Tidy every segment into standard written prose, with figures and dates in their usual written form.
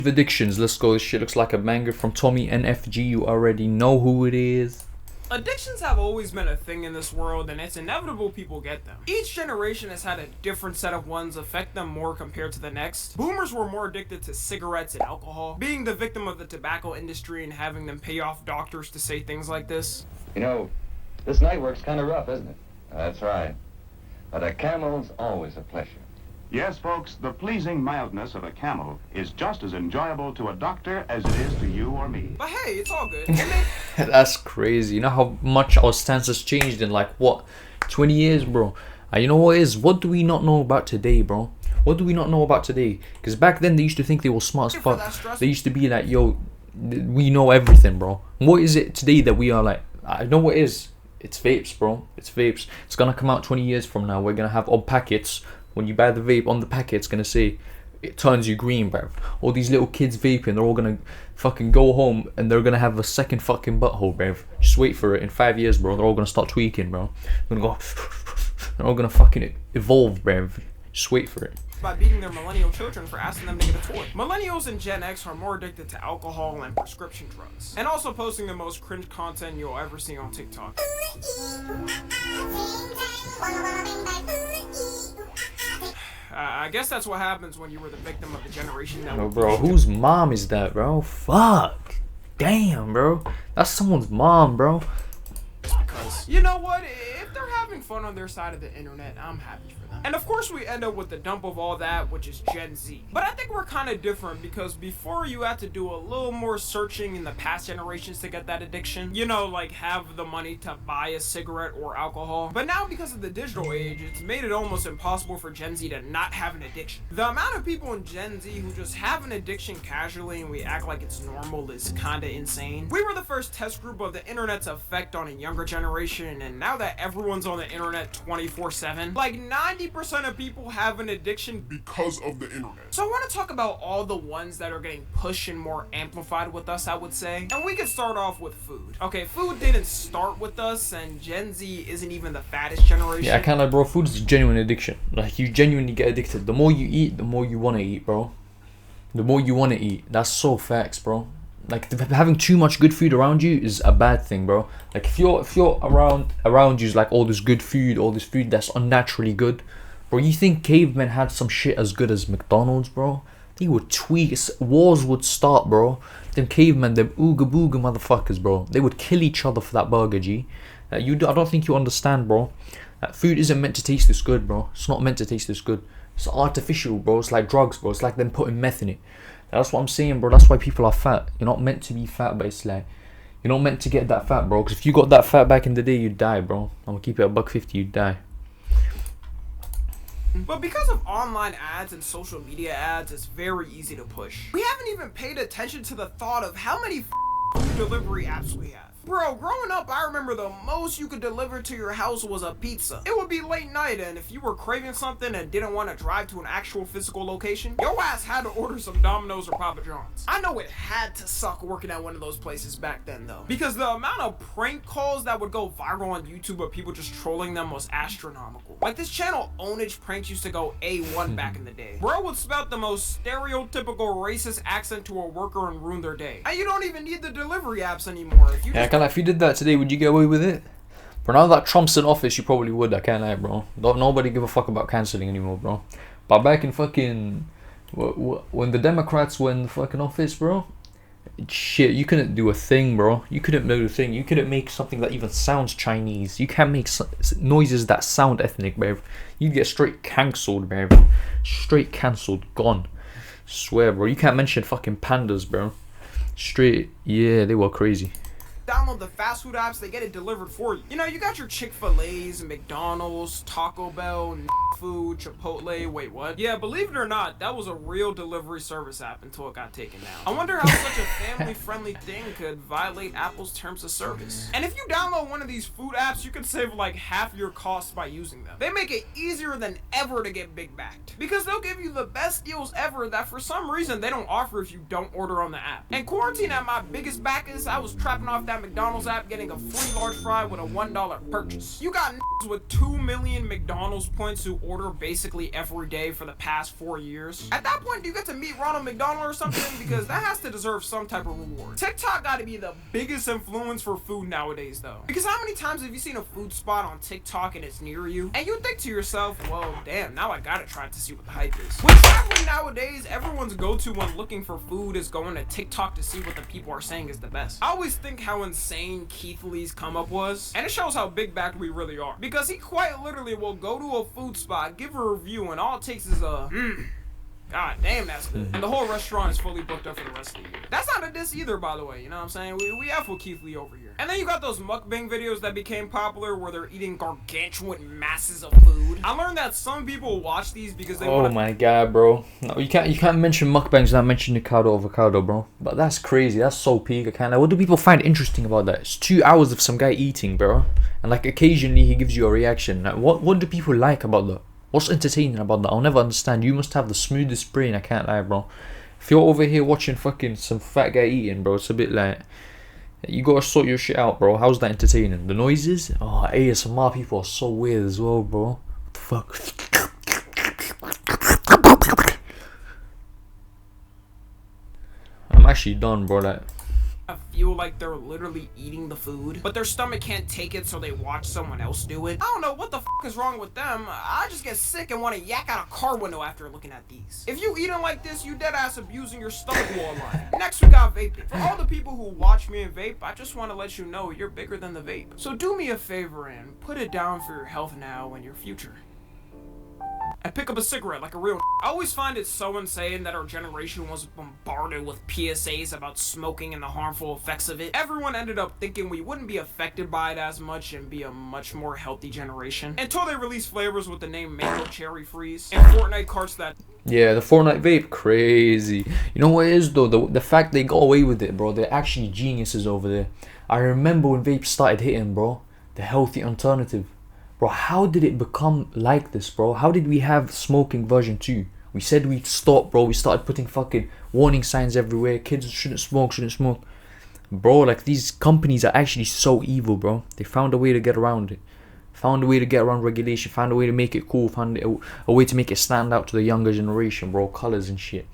Addictions, let's go. This shit looks like a banger from Tommy NFG. You already know who it is. Addictions have always been a thing in this world, and it's inevitable people get them. Each generation has had a different set of ones affect them more compared to the next. Boomers were more addicted to cigarettes and alcohol, being the victim of the tobacco industry and having them pay off doctors to say things like this. You know, this night work's kind of rough, isn't it? That's right. But a Camel's always a pleasure. Yes, folks, the pleasing mildness of a Camel is just as enjoyable to a doctor as it is to you or me. But hey, it's all good. That's crazy. You know how much our stance has changed in like, what, 20 years, bro? And you know what is? What do we not know about today, bro? What do we not know about today? Because back then they used to think they were smart as fuck. They used to be like, yo, we know everything, bro. What is it today that we are like, I know what it is. It's vapes, bro. It's vapes. It's gonna come out 20 years from now. We're gonna have on packets. When you buy the vape, on the packet, it's gonna say, it turns you green, bruv. All these little kids vaping, they're all gonna fucking go home and they're gonna have a second fucking butthole, bruv. Just wait for it. In 5 years, bro, they're all gonna start tweaking, bro. They're gonna go, they're all gonna fucking evolve, bruv. Just wait for it. By beating their millennial children for asking them to get a toy. Millennials and Gen X are more addicted to alcohol and prescription drugs, and also posting the most cringe content you'll ever see on TikTok. I guess that's what happens when you were the victim of the generation that... No, bro, whose mom is that, bro? Fuck. Damn, bro. That's someone's mom, bro. Because, you know what? If they're having fun on their side of the internet, I'm happy for them. And of course we end up with the dump of all that, which is Gen Z. But I think we're kind of different because before you had to do a little more searching in the past generations to get that addiction. You know, like have the money to buy a cigarette or alcohol. But now because of the digital age, it's made it almost impossible for Gen Z to not have an addiction. The amount of people in Gen Z who just have an addiction casually and we act like it's normal is kind of insane. We were the first test group of the internet's effect on a younger generation, and now that everyone's on the internet 24/7, like 90% of people have an addiction because of the internet. So I want to talk about all the ones that are getting pushed and more amplified with us, I would say. And we can start off with food. Okay, food didn't start with us, and Gen Z isn't even the fattest generation. Yeah, I can't lie, bro. Food is a genuine addiction. Like, you genuinely get addicted. The more you eat, the more you want to eat, bro. The more you want to eat. That's so facts, bro. Like, having too much good food around you is a bad thing, bro. Like, if you're around you's like all this good food, all this food that's unnaturally good, bro. You think cavemen had some shit as good as McDonald's, bro? They would tweak. Wars would start, bro. Them cavemen, them ooga booga motherfuckers, bro. They would kill each other for that burger, G. I don't think you understand, bro. Food isn't meant to taste this good, bro. It's not meant to taste this good. It's artificial, bro. It's like drugs, bro. It's like them putting meth in it. That's what I'm saying, bro. That's why people are fat. You're not meant to be fat, but it's like, you're not meant to get that fat, bro. Because if you got that fat back in the day, you'd die, bro. I'm gonna keep it $1.50, you'd die. But because of online ads and social media ads, it's very easy to push. We haven't even paid attention to the thought of how many food delivery apps we have. Bro, growing up, I remember the most you could deliver to your house was a pizza. It would be late night, and if you were craving something and didn't want to drive to an actual physical location, your ass had to order some Domino's or Papa John's. I know it had to suck working at one of those places back then, though, because the amount of prank calls that would go viral on YouTube of people just trolling them was astronomical. Like, this channel Ownage Pranks used to go A1 back in the day. Bro would spout the most stereotypical racist accent to a worker and ruin their day. And you don't even need the delivery apps anymore. If you If you did that today, would you get away with it? But now that Trump's in office, you probably would. I can't lie, bro. Nobody give a fuck about cancelling anymore, bro. But back in fucking... when the Democrats were in the fucking office, bro, shit, you couldn't do a thing, bro. You couldn't do a thing. You couldn't make something that even sounds Chinese. You can't make noises that sound ethnic, bro. You'd get straight cancelled, bro. Straight cancelled. Gone. Swear, bro. You can't mention fucking pandas, bro. Straight... Yeah, they were crazy. Download the fast food apps, they get it delivered for you. You know, you got your Chick-fil-A's, McDonald's, Taco Bell, Food, Chipotle, wait, what? Yeah, believe it or not, that was a real delivery service app until it got taken down. I wonder how such a family-friendly thing could violate Apple's terms of service. And if you download one of these food apps, you can save like half your costs by using them. They make it easier than ever to get big backed, because they'll give you the best deals ever that for some reason they don't offer if you don't order on the app. And quarantine at my biggest back is I was trapping off that McDonald's McDonald's app getting a free large fry with a $1 purchase. You got with 2 million McDonald's points who order basically every day for the past 4 years. At that point, do you get to meet Ronald McDonald or something? Because that has to deserve some type of reward. TikTok gotta be the biggest influence for food nowadays though. Because how many times have you seen a food spot on TikTok and it's near you? And you think to yourself, well, damn, now I gotta try it to see what the hype is. With traveling nowadays, everyone's go-to when looking for food is going to TikTok to see what the people are saying is the best. I always think how insane Keith Lee's come up was, and it shows how big backed we really are. Because he quite literally will go to a food spot, give a review, and all it takes is a God damn, that's good. And the whole restaurant is fully booked up for the rest of the year. That's not a diss either, by the way, you know what I'm saying? We have with Keith Lee over here. And then you got those mukbang videos that became popular where they're eating gargantuan masses of food. I learned that some people watch these because they want Oh my god, bro. No, you can't mention mukbangs without mentioning Nikado Avocado, bro. But that's crazy. That's so peak. I can't. What do people find interesting about that? It's 2 hours of some guy eating, bro. And like occasionally he gives you a reaction. Like, what do people like about that? What's entertaining about that? I'll never understand. You must have the smoothest brain, I can't lie, bro. If you're over here watching fucking some fat guy eating, bro, it's a bit like, you gotta sort your shit out, bro. How's that entertaining? The noises? Oh, ASMR people are so weird as well, bro. What the fuck? I'm actually done, bro. Like, feel like they're literally eating the food, but their stomach can't take it, so they watch someone else do it. I don't know what the fuck is wrong with them. I just get sick and want to yak out a car window after looking at these. If you eating like this, you dead ass abusing your stomach wall line. Next we got vaping. For all the people who watch me and vape, I just want to let you know you're bigger than the vape. So do me a favor and put it down for your health now and your future. And pick up a cigarette like a real I always find it so insane that our generation was bombarded with PSAs about smoking and the harmful effects of it. Everyone ended up thinking we wouldn't be affected by it as much and be a much more healthy generation. Until they released flavors with the name Mango Cherry Freeze and Fortnite carts that... Yeah, the Fortnite vape, crazy. You know what it is though? The fact they got away with it, bro. They're actually geniuses over there. I remember when vapes started hitting, bro. The healthy alternative. Bro, how did it become like this, bro? How did we have smoking version 2? We said we'd stop, bro. We started putting fucking warning signs everywhere. Kids shouldn't smoke, shouldn't smoke. Bro, like, these companies are actually so evil, bro. They found a way to get around it. Found a way to get around regulation. Found a way to make it cool. Found a way to make it stand out to the younger generation, bro. Colors and shit.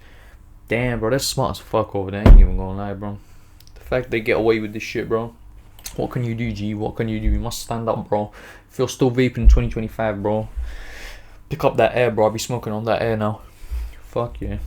Damn, bro. That's smart as fuck over there. I ain't even gonna lie, bro. The fact they get away with this shit, bro. What can you do, G? What can you do? You must stand up, bro. If you're still vaping in 2025, bro, pick up that air, bro. I'll be smoking on that air now. Fuck yeah.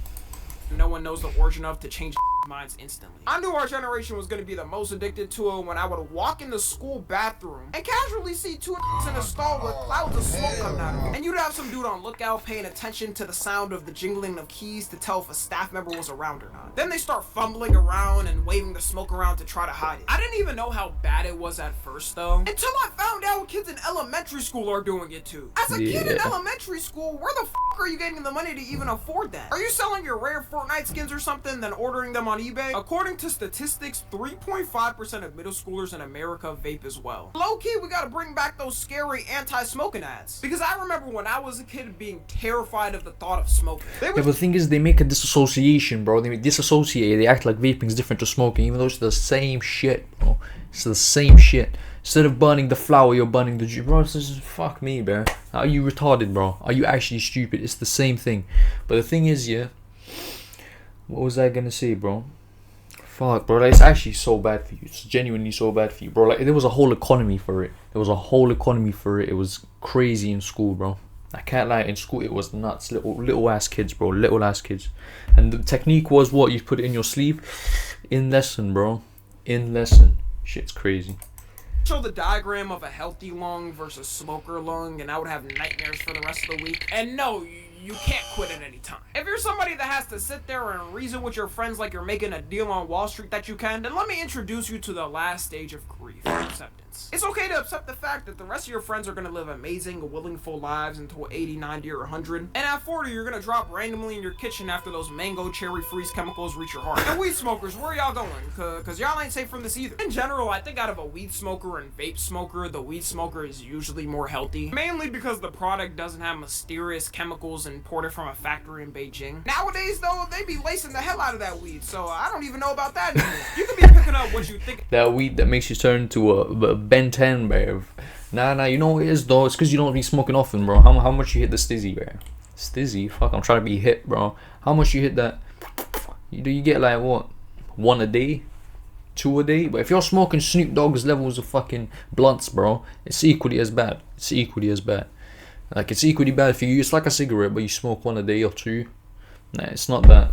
No one knows the origin of to change minds instantly. I knew our generation was going to be the most addicted to it when I would walk in the school bathroom and casually see two in a stall with clouds of smoke coming out of it. And you'd have some dude on lookout paying attention to the sound of the jingling of keys to tell if a staff member was around or not. Then they start fumbling around and waving the smoke around to try to hide it. I didn't even know how bad it was at first though, until I found out kids in elementary school are doing it too. As a kid in elementary school, where the fuck are you getting the money to even afford that? Are you selling your rare Fortnite skins or something, then ordering them on eBay? According to statistics, 3.5% of middle schoolers in America vape as well. Low-key, we gotta bring back those scary anti-smoking ads. Because I remember when I was a kid being terrified of the thought of smoking. Yeah, but the thing is, they make a disassociation, bro. They disassociate. They act like vaping is different to smoking, even though it's the same shit, bro. It's the same shit. Instead of burning the flower, you're burning the juice. Bro, this is fuck me, bro. Are you retarded, bro? Are you actually stupid? It's the same thing. But the thing is, yeah, what was I gonna say, bro? Fuck, bro, like, it's actually so bad for you. It's genuinely so bad for you, bro. Like, there was a whole economy for it. There was a whole economy for it. It was crazy in school, bro. I can't lie, in school it was nuts. Little ass kids, bro. Little ass kids. And the technique was what? You put it in your sleeve. In lesson, bro. In lesson. Shit's crazy. Show the diagram of a healthy lung versus smoker lung, and I would have nightmares for the rest of the week. And no, you can't quit at any time. If you're somebody that has to sit there and reason with your friends like you're making a deal on Wall Street that you can, then let me introduce you to the last stage of grief, acceptance. It's okay to accept the fact that the rest of your friends are gonna live amazing, willing, full lives until 80, 90, or 100. And at 40, you're gonna drop randomly in your kitchen after those Mango Cherry Freeze chemicals reach your heart. And weed smokers, where y'all going? Cause y'all ain't safe from this either. In general, I think out of a weed smoker and vape smoker, the weed smoker is usually more healthy. Mainly because the product doesn't have mysterious chemicals imported from a factory in Beijing. Nowadays, though, they be lacing the hell out of that weed, so I don't even know about that anymore. You could be picking up what you think. That weed that makes you turn into a Ben 10, bro. Nah, you know what it is, though? It's because you don't be smoking often, bro. How much you hit the stizzy, bro? Stizzy? Fuck, I'm trying to be hit, bro. How much you hit that? You get like, what? 1 a day? 2 a day? But if you're smoking Snoop Dogg's levels of fucking blunts, bro, it's equally as bad. It's equally as bad. Like, it's equally bad for you. It's like a cigarette, but you smoke 1 a day or 2. Nah, it's not that.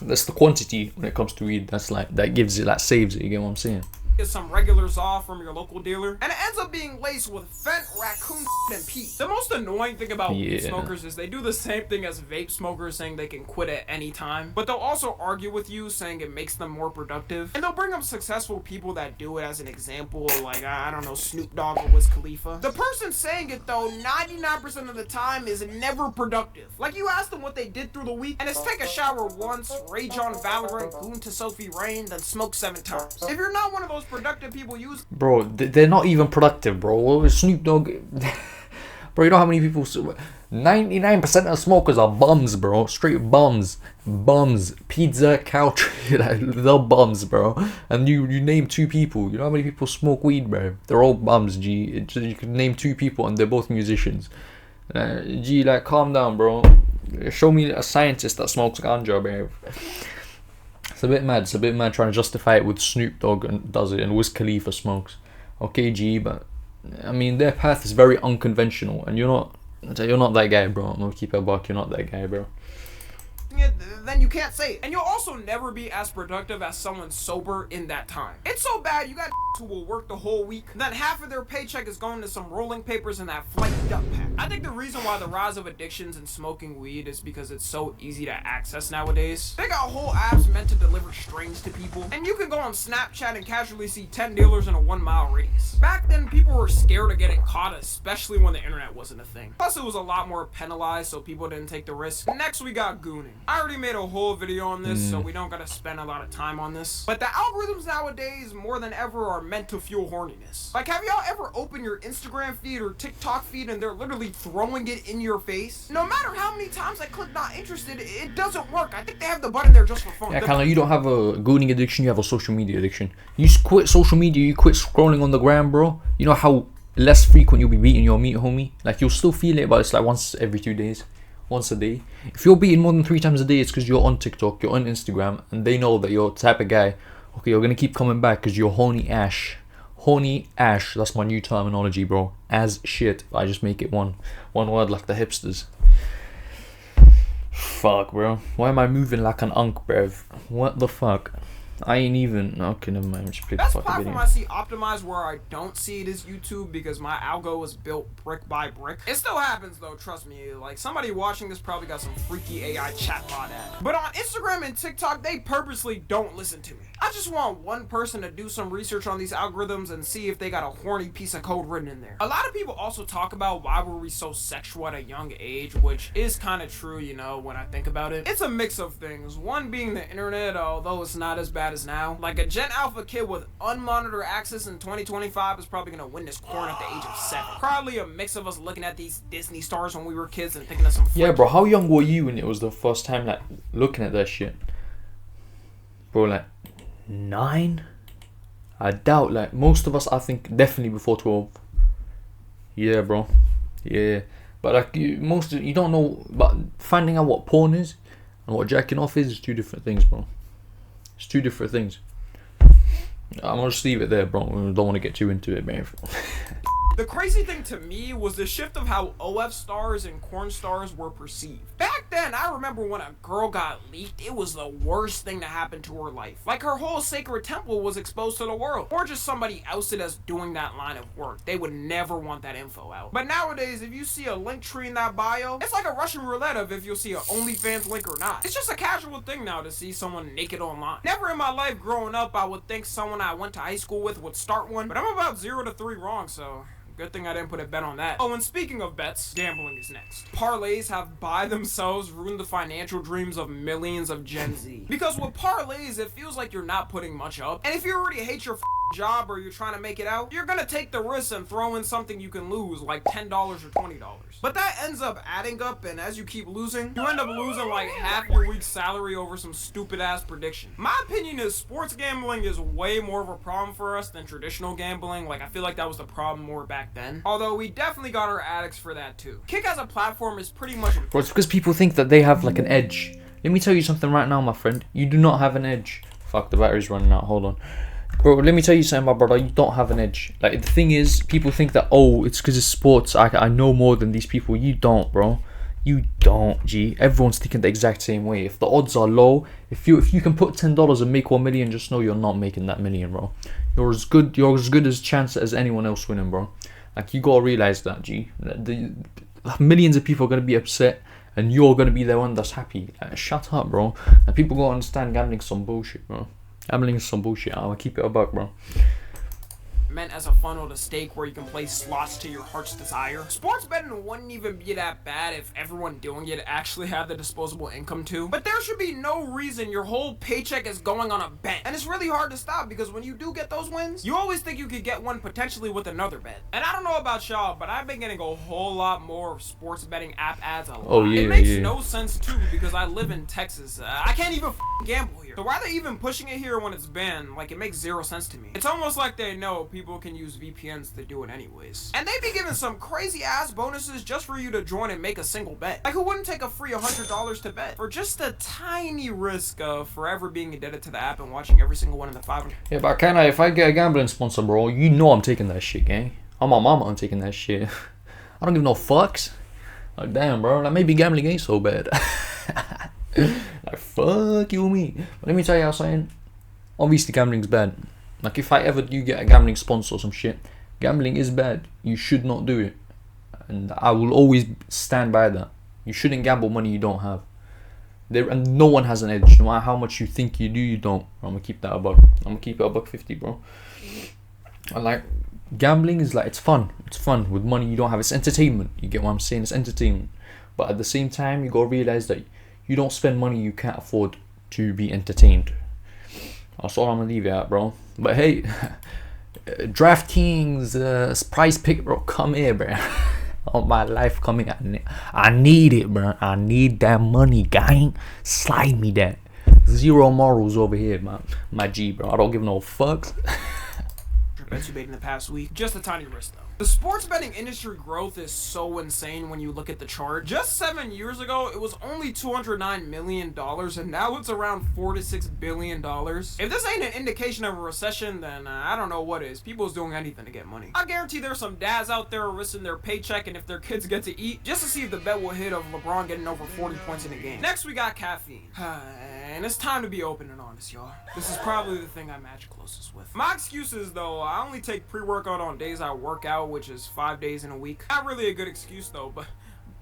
That's the quantity when it comes to weed. That's like, that gives it, that saves it. You get what I'm saying? Get some regulars off from your local dealer, and it ends up being laced with fent, raccoon, and pee. The most annoying thing about weed smokers is they do the same thing as vape smokers, saying they can quit at any time, but they'll also argue with you, saying it makes them more productive, and they'll bring up successful people that do it as an example, like, I don't know, Snoop Dogg or Wiz Khalifa. The person saying it, though, 99% of the time is never productive. Like, you ask them what they did through the week, and it's take a shower once, rage on Valorant, goon to Sophie Rain, then smoke 7 times. If you're not one of those productive people, use, bro, they're not even productive, bro. Snoop Dogg, bro, you know how many people, 99% of smokers are bums, bro. Straight bums. Pizza couch. They're bums, bro. And you name 2 people, you know how many people smoke weed, bro? They're all bums. G, you can name 2 people and they're both musicians. G, like, calm down, bro. Show me a scientist that smokes ganja, bro. It's a bit mad. It's a bit mad trying to justify it with Snoop Dogg and does it, and Wiz Khalifa smokes. Okay, G, but I mean their path is very unconventional, and you're not that guy, bro. I'm gonna keep it a buck. You're not that guy, bro. Then you can't say it. And you'll also never be as productive as someone sober in that time. It's so bad, you got who will work the whole week, then half of their paycheck is going to some rolling papers and that flight duck pack. I think the reason why the rise of addictions and smoking weed is because it's so easy to access nowadays. They got whole apps meant to deliver strains to people, and you can go on Snapchat and casually see 10 dealers in a 1-mile radius. Back then, people were scared of getting caught, especially when the internet wasn't a thing. Plus, it was a lot more penalized, so people didn't take the risk. Next, we got gooning. I already made a whole video on this, so we don't gotta spend a lot of time on this. But the algorithms nowadays, more than ever, are meant to fuel horniness. Like, have y'all ever opened your Instagram feed or TikTok feed and they're literally throwing it in your face? No matter how many times I click not interested, it doesn't work. I think they have the button there just for fun. Yeah, kinda, you don't have a gooning addiction, you have a social media addiction. You quit social media, you quit scrolling on the gram, bro. You know how less frequent you'll be beating your meat, homie? Like, you'll still feel it, but it's like once every 2 days. Once a day. If you're beating more than 3 times a day, it's because you're on TikTok, you're on Instagram, and they know that you're the type of guy, okay, you're gonna keep coming back because you're horny ash. Horny ash, that's my new terminology, bro. As shit. I just make it one word like the hipsters. Fuck, bro. Why am I moving like an unk, bruv? What the fuck? I ain't even. Okay, never mind. Just play the best fucking platform video. I see optimized where I don't see it is YouTube, because my algo is built brick by brick. It still happens though, trust me. Like, somebody watching this probably got some freaky AI chatbot ad. But on Instagram and TikTok, they purposely don't listen to me. I just want one person to do some research on these algorithms and see if they got a horny piece of code written in there. A lot of people also talk about why were we so sexual at a young age, which is kind of true, you know, when I think about it. It's a mix of things. One being the internet, although it's not as bad as now. Like, a Gen Alpha kid with unmonitored access in 2025 is probably gonna win this corn at the age of 7. Probably a mix of us looking at these Disney stars when we were kids and thinking of some Yeah, bro, how young were you when it was the first time, like, looking at that shit? Bro, like, 9? I doubt, like, most of us, I think, definitely before 12. Yeah, bro. Yeah. But, like, you don't know, but finding out what porn is and what jacking off is 2 different things, bro. It's 2 different things. I'm gonna just leave it there, bro. I don't want to get too into it, man. The crazy thing to me was the shift of how OF stars and corn stars were perceived. Back then, I remember when a girl got leaked, it was the worst thing to happen to her life. Like, her whole sacred temple was exposed to the world. Or just somebody ousted as doing that line of work. They would never want that info out. But nowadays, if you see a link tree in that bio, it's like a Russian roulette of if you'll see an OnlyFans link or not. It's just a casual thing now to see someone naked online. Never in my life growing up I would think someone I went to high school with would start one, but I'm about 0 to 3 wrong, so good thing I didn't put a bet on that. Oh, and speaking of bets, gambling is next. Parlays have by themselves ruined the financial dreams of millions of Gen Z. Because with parlays, it feels like you're not putting much up. And if you already hate your job or you're trying to make it out, you're gonna take the risk and throw in something you can lose, like $10 or $20. But that ends up adding up, and as you keep losing, you end up losing like half your week's salary over some stupid ass prediction. My opinion is sports gambling is way more of a problem for us than traditional gambling. Like, I feel like that was the problem more back then. Although we definitely got our addicts for that too. Kick as a platform is pretty much... Bro, it's because people think that they have like an edge. Let me tell you something right now, my friend. You do not have an edge. Fuck, the battery's running out. Hold on. Bro, let me tell you something, my brother. You don't have an edge. Like, the thing is, people think that, oh, it's because it's sports. I know more than these people. You don't, bro. You don't, G. Everyone's thinking the exact same way. If the odds are low, if you can put $10 and make 1 million, just know you're not making that million, bro. You're as good as chance as anyone else winning, bro. Like, you gotta realize that, G. The millions of people are gonna be upset, and you're gonna be the one that's happy. Like, shut up, bro. And people gotta understand gambling's some bullshit, bro. Gambling is some bullshit. I'll keep it a buck, bro. Meant as a funnel to stake where you can play slots to your heart's desire. Sports betting wouldn't even be that bad if everyone doing it actually had the disposable income to. But there should be no reason your whole paycheck is going on a bet. And it's really hard to stop because when you do get those wins, you always think you could get one potentially with another bet. And I don't know about y'all, but I've been getting a whole lot more sports betting app ads a lot. Oh, yeah, it makes yeah. no sense too because I live in Texas. I can't even gamble here. So why are they even pushing it here when it's banned? Like, it makes zero sense to me. It's almost like they know people can use VPNs to do it anyways. And they be giving some crazy ass bonuses just for you to join and make a single bet. Like, who wouldn't take a free $100 to bet for just a tiny risk of forever being indebted to the app and watching every single one of the 500? Yeah, but if I get a gambling sponsor, bro, you know I'm taking that shit, gang. I'm my mama, I'm taking that shit. I don't give no fucks. Like, damn, bro, like, maybe gambling ain't so bad. Like, fuck you me. But let me tell you something. Obviously, gambling's bad. Like, if I ever do get a gambling sponsor or some shit, gambling is bad. You should not do it. And I will always stand by that. You shouldn't gamble money you don't have. And no one has an edge. No matter how much you think you do, you don't. I'm gonna keep that a buck. I'm gonna keep it a $1.50, bro. And like, gambling is like, it's fun. It's fun with money you don't have. It's entertainment. You get what I'm saying? It's entertainment. But at the same time, you gotta realize that you don't spend money you can't afford to be entertained. That's all I'm gonna leave it at, bro. But hey, DraftKings, Prize Pick, bro, come here, bro. All my life coming. I need it, bro. I need that money, gang. Slide me that. Zero morals over here, man. My G, bro. I don't give no fucks. Bets you made in the past week. Just a tiny risk though. The sports betting industry growth is so insane when you look at the chart. Just 7 years ago, it was only $209 million, and now it's around $4 to $6 billion. If this ain't an indication of a recession, then I don't know what is. People's doing anything to get money. I guarantee there's some dads out there risking their paycheck and if their kids get to eat, just to see if the bet will hit of LeBron getting over 40 points in a game. Next, we got caffeine. And it's time to be open and honest, y'all. This is probably the thing I match closest with. My excuses, though, I only take pre-workout on days I work out, which is 5 days in a week. Not really a good excuse, though,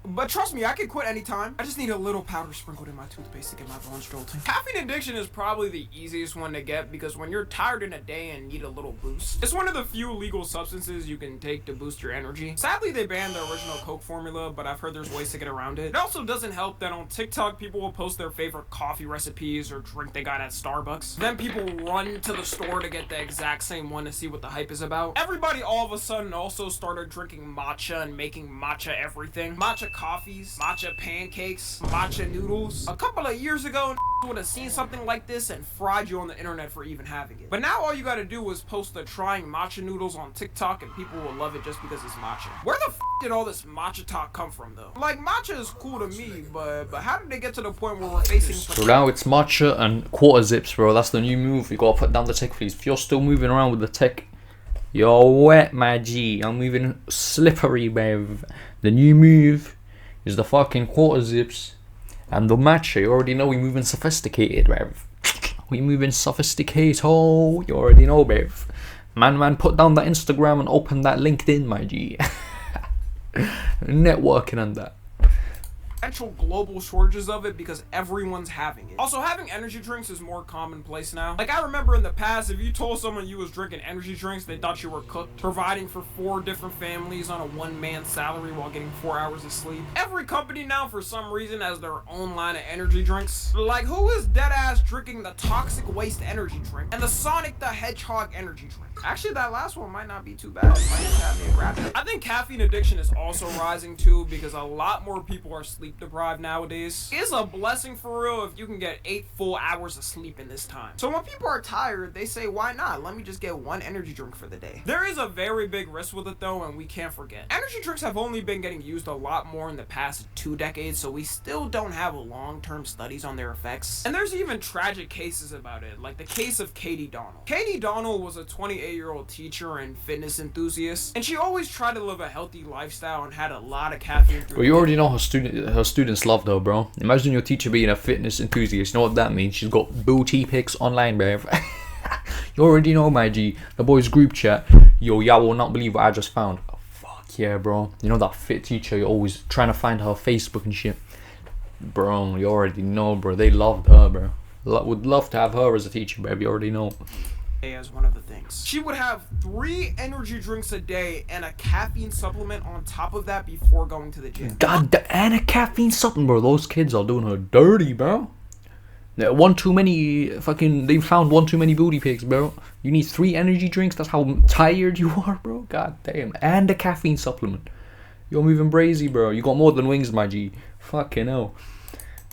but trust me, I can quit anytime. I just need a little powder sprinkled in my toothpaste to get my bones jolting. Caffeine addiction is probably the easiest one to get because when you're tired in a day and need a little boost, it's one of the few legal substances you can take to boost your energy. Sadly, they banned the original Coke formula, but I've heard there's ways to get around it. It also doesn't help that on TikTok, people will post their favorite coffee recipes or drink they got at Starbucks. Then people run to the store to get the exact same one to see what the hype is about. Everybody all of a sudden also started drinking matcha and making matcha everything. Matcha coffees, matcha pancakes, matcha noodles. A couple of years ago, would have seen something like this and fried you on the internet for even having it. But now all you gotta do is post the trying matcha noodles on TikTok and people will love it just because it's matcha. Where the did all this matcha talk come from though? Like, matcha is cool to me, but how did they get to the point where we're facing... So now it's matcha and quarter zips, bro. That's the new move. You gotta put down the tech, please. If you're still moving around with the tech, you're wet, my G. I'm moving slippery, bruv. The new move is the fucking quarter zips and the matcha. You already know we moving sophisticated, bruv. We moving sophisticated. Oh, you already know, bruv. Man, put down that Instagram and open that LinkedIn, my G. Networking and that. potential global shortages of it because everyone's having it. Also, having energy drinks is more commonplace now. Like, I remember in the past, if you told someone you was drinking energy drinks, they thought you were cooked, providing for 4 different families on a one-man salary while getting 4 hours of sleep. Every company now, for some reason, has their own line of energy drinks. Like, who is deadass drinking the Toxic Waste energy drink and the Sonic the Hedgehog energy drink? Actually, that last one might not be too bad. It might just have me a grab. I think caffeine addiction is also rising too because a lot more people are sleep deprived nowadays. It's a blessing for real if you can get 8 full hours of sleep in this time. So when people are tired, they say, why not? Let me just get 1 energy drink for the day. There is a very big risk with it though, and we can't forget. Energy drinks have only been getting used a lot more in the past 2 decades, so we still don't have long-term studies on their effects. And there's even tragic cases about it, like the case of Katie Donald. Katie Donald was a 28-year-old teacher and fitness enthusiast, and she always tried to live a healthy lifestyle and had a lot of caffeine through. Well, you already know her students loved her, bro. Imagine your teacher being a fitness enthusiast. You know what that means? She's got booty pics online, bro. You already know, my G. The boys group chat. Yo, y'all will not believe what I just found. Oh, fuck yeah, bro. You know that fit teacher? You're always trying to find her Facebook and shit. Bro, you already know, bro. They loved her, bro. Would love to have her as a teacher, bro. You already know. As one of the things. She would have 3 energy drinks a day and a caffeine supplement on top of that before going to the gym. God, and a caffeine supplement, bro. Those kids are doing her dirty, bro. They found one too many booty pics, bro. You need 3 energy drinks. That's how tired you are, bro. God damn. And a caffeine supplement. You're moving brazy, bro. You got more than wings, my G. Fucking hell.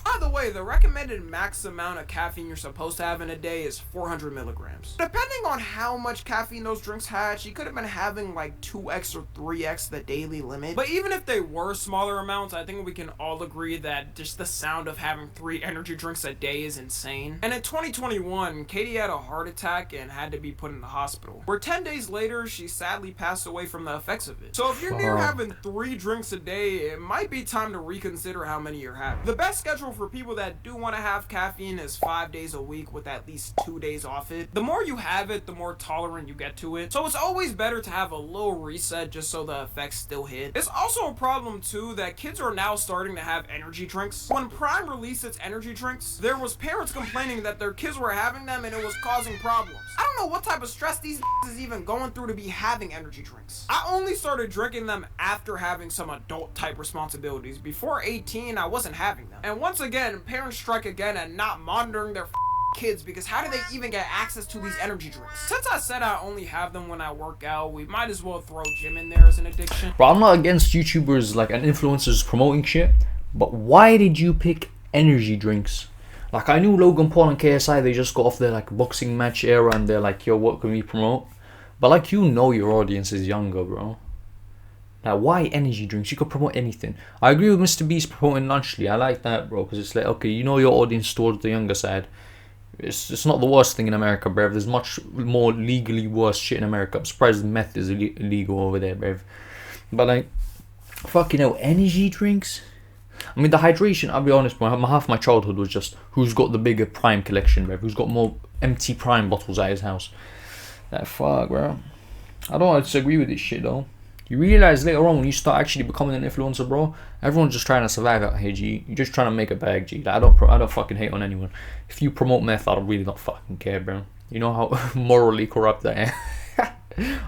By the way, the recommended max amount of caffeine you're supposed to have in a day is 400 milligrams. Depending on how much caffeine those drinks had, she could have been having like 2x or 3x the daily limit. But even if they were smaller amounts, I think we can all agree that just the sound of having 3 energy drinks a day is insane. And in 2021, Katie had a heart attack and had to be put in the hospital, where 10 days later, she sadly passed away from the effects of it. So if you're near having 3 drinks a day, it might be time to reconsider how many you're having. The best schedule for people that do want to have caffeine is 5 days a week with at least 2 days off it. The more you have it, the more tolerant you get to it. So it's always better to have a little reset just so the effects still hit. It's also a problem too that kids are now starting to have energy drinks. When Prime released its energy drinks, there was parents complaining that their kids were having them and it was causing problems. I don't know what type of stress these is even going through to be having energy drinks. I only started drinking them after having some adult type responsibilities. Before 18, I wasn't having them. And once again, parents strike again at not monitoring their kids, because how do they even get access to these energy drinks? Since I said I only have them when I work out, we might as well throw gym in there as an addiction. Bro, I'm not against YouTubers like and influencers promoting shit, but why did you pick energy drinks? Like, I knew Logan Paul and KSI, they just got off their like boxing match era and they're like, yo, what can we promote? But like, you know your audience is younger, bro. Like, why energy drinks? You could promote anything. I agree with Mr. Beast promoting Lunchly. I like that, bro, because it's like, okay, you know your audience towards the younger side. It's not the worst thing in America, bruv. There's much more legally worse shit in America. I'm surprised meth is illegal over there, bruv. But like, fucking hell, energy drinks? I mean, the hydration, I'll be honest, bro, half my childhood was just who's got the bigger Prime collection, bruv. Who's got more empty Prime bottles at his house. That fuck, bro. I don't disagree with this shit, though. You realize later on when you start actually becoming an influencer, bro, everyone's just trying to survive out here, G. You're just trying to make a bag, G. Like, I don't fucking hate on anyone. If you promote meth, I really don't fucking care, bro. You know how morally corrupt I am.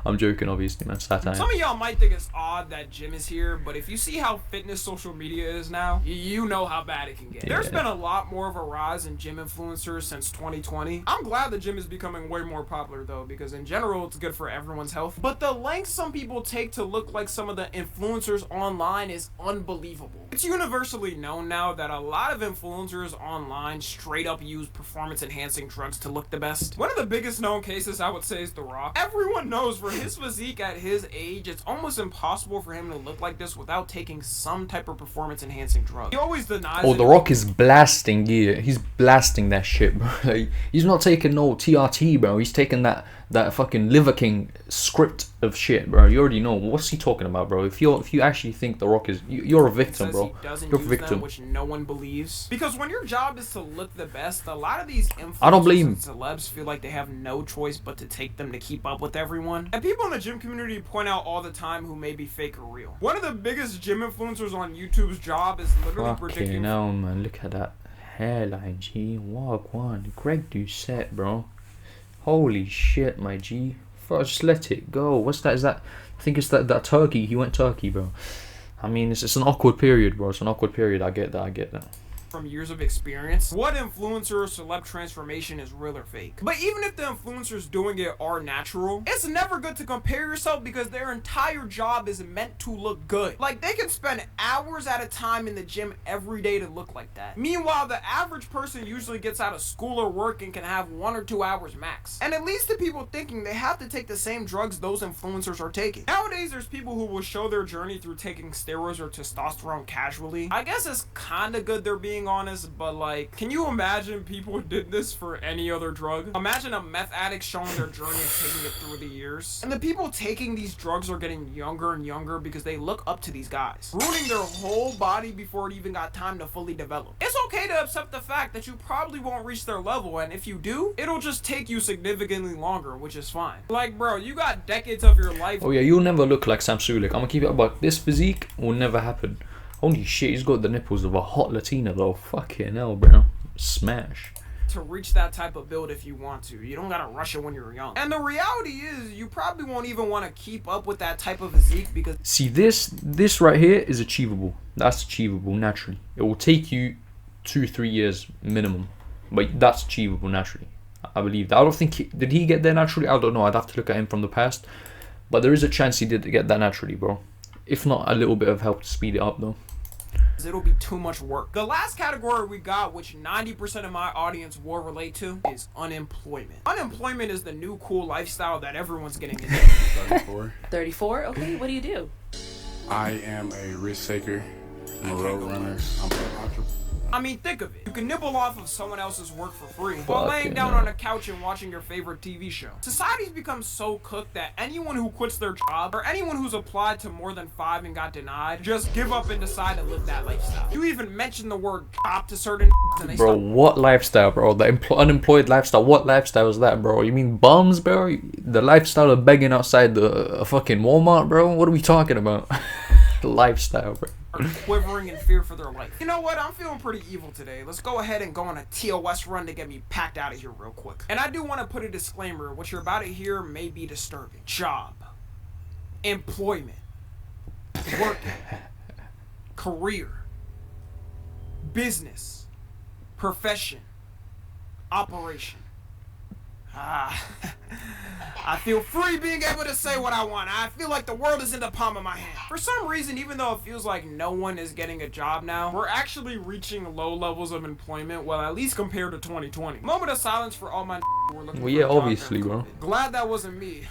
I'm joking, obviously, man. Satire. Some of y'all might think it's odd that Jim is here, but if you see how fitness social media is now, you know how bad it can get. Yeah. There's been a lot more of a rise in gym influencers since 2020. I'm glad the gym is becoming way more popular, though, because in general, it's good for everyone's health. But the lengths some people take to look like some of the influencers online is unbelievable. It's universally known now that a lot of influencers online straight up use performance-enhancing drugs to look the best. One of the biggest known cases, I would say, is The Rock. Everyone knows for his physique at his age, it's almost impossible for him to look like this without taking some type of performance-enhancing drug. He always denies The Rock is blasting, yeah. He's blasting that shit, bro. Like, he's not taking no TRT, bro. He's taking that fucking Liver King script of shit, bro. You already know. What's he talking about, bro? If you actually think The Rock is, you're a victim, says bro. he doesn't You're a use victim. them, which no one believes. Because when your job is to look the best, a lot of these influencers I don't blame and celebs feel like they have no choice but to take them to keep up with everyone. And people in the gym community point out all the time who may be fake or real. One of the biggest gym influencers on YouTube's job is literally predicting. Fucking hell, man. Look at that hairline, G. Wagwan. Greg Doucette, bro. Holy shit, my G. Just let it go. What's that? Is that? I think it's that turkey. He went turkey, bro. I mean, it's an awkward period, bro. It's an awkward period. I get that. From years of experience, what influencer or celeb transformation is real or fake. But even if the influencers doing it are natural, it's never good to compare yourself because their entire job is meant to look good. Like, they can spend hours at a time in the gym every day to look like that. Meanwhile, the average person usually gets out of school or work and can have 1 or 2 hours max. And it leads to people thinking they have to take the same drugs those influencers are taking. Nowadays, there's people who will show their journey through taking steroids or testosterone casually. I guess it's kinda good they're being honest, but like, can you imagine people did this for any other drug? Imagine a meth addict showing their journey of taking it through the years. And the people taking these drugs are getting younger and younger because they look up to these guys, ruining their whole body before it even got time to fully develop. It's okay to accept the fact that you probably won't reach their level, and if you do, it'll just take you significantly longer, which is fine. Like, bro, you got decades of your life. Oh yeah, you'll never look like Sam Sulek. I'm gonna keep it about this physique will never happen. Holy shit, he's got the nipples of a hot Latina though. Fucking hell, bro. Smash. To reach that type of build if you want to. You don't gotta rush it when you're young. And the reality is, you probably won't even want to keep up with that type of physique because... See, this right here is achievable. That's achievable naturally. It will take you 2-3 years minimum, but that's achievable naturally. I believe that. I don't think did he get there naturally? I don't know. I'd have to look at him from the past, but there is a chance he did get that naturally, bro. If not, a little bit of help to speed it up though. It'll be too much work. The last category we got, which 90% of my audience will relate to, is unemployment. Unemployment is the new cool lifestyle that everyone's getting into. 34. 34? Okay, what do you do? I am a risk taker. I'm a road runner. I'm an entrepreneur. I mean, think of it. You can nibble off of someone else's work for free while laying Fucking down hell. on a couch and watching your favorite TV show. Society's become so cooked that anyone who quits their job or anyone who's applied to more than 5 and got denied just give up and decide to live that lifestyle. You even mention the word job to certain and they Bro, start. what lifestyle, bro? The unemployed lifestyle. What lifestyle is that, bro? You mean bums, bro? The lifestyle of begging outside the fucking Walmart, bro? What are we talking about? Lifestyle, bro. Are quivering in fear for their life. You know what? I'm feeling pretty evil today. Let's go ahead and go on a TOS run to get me packed out of here real quick. And I do want to put a disclaimer. What you're about to hear may be disturbing. Job. Employment. Work. Career. Business. Profession. Operation. I feel free being able to say what I want. I feel like the world is in the palm of my hand. For some reason, even though it feels like no one is getting a job now, we're actually reaching low levels of employment, well, at least compared to 2020. Moment of silence for all my who were looking Well, for yeah, a job obviously, during bro. COVID. Glad that wasn't me.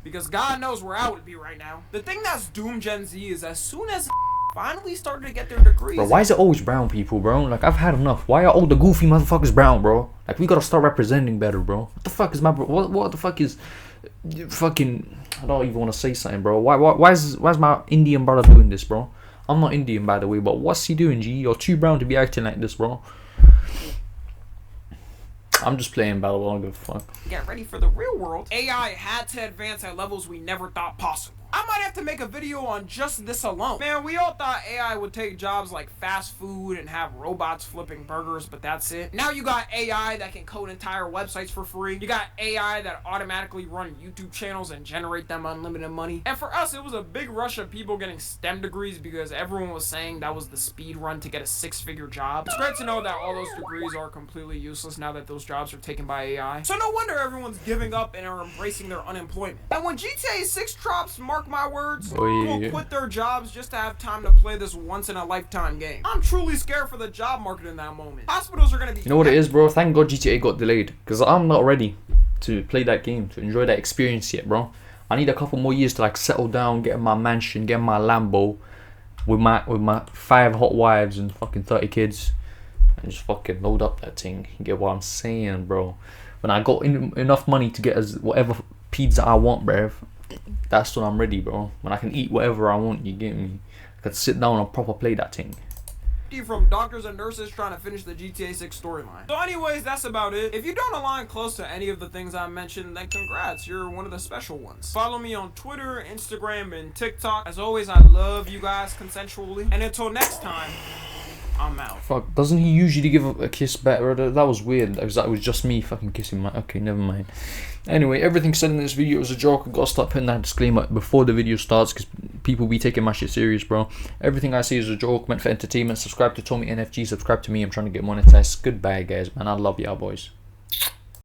Because God knows where I would be right now. The thing that's doomed Gen Z is as soon as finally started to get their degrees. Bro, why is it always brown people, bro? Like, I've had enough. Why are all the goofy motherfuckers brown, bro? Like, we gotta start representing better, bro. What the fuck is my bro? What the fuck is fucking? I don't even want to say something, bro. Why's my Indian brother doing this, bro? I'm not Indian, by the way, but what's he doing, G? You're too brown to be acting like this, bro. I'm just playing battle. I don't give a fuck. Get ready for the real world. AI had to advance at levels we never thought possible. I might have to make a video on just this alone. Man, we all thought AI would take jobs like fast food and have robots flipping burgers, but that's it. Now you got AI that can code entire websites for free. You got AI that automatically run YouTube channels and generate them unlimited money. And for us, it was a big rush of people getting STEM degrees because everyone was saying that was the speed run to get a 6-figure job. It's great to know that all those degrees are completely useless now that those jobs are taken by AI. So no wonder everyone's giving up and are embracing their unemployment. And when GTA 6 drops, mark my words, Oh, yeah, will yeah. quit their jobs just to have time to play this once-in-a-lifetime game. I'm truly scared for the job market in that moment. Hospitals are gonna be... You know what it is, bro? Thank God GTA got delayed, because I'm not ready to play that game, to enjoy that experience yet, bro. I need a couple more years to like settle down, get my mansion, get my Lambo, with my 5 hot wives and fucking 30 kids, and just fucking load up that thing. You get what I'm saying, bro? When I got enough money to get as whatever pizza I want, bruv, that's when I'm ready, bro. When I can eat whatever I want, you get me? I can sit down and proper play that thing. From doctors and nurses trying to finish the GTA 6 storyline. So anyways, that's about it. If you don't align close to any of the things I mentioned, then congrats, you're one of the special ones. Follow me on Twitter, Instagram, and TikTok. As always, I love you guys consensually. And until next time, I'm out. Fuck, doesn't he usually give a kiss back? That was weird. That was just me fucking kissing my... Okay, never mind. Anyway, everything said in this video was a joke. I gotta start putting that disclaimer before the video starts because people be taking my shit serious, bro. Everything I say is a joke, meant for entertainment. Subscribe to Tommy NFG, subscribe to me. I'm trying to get monetized. Goodbye, guys, man. I love y'all, boys.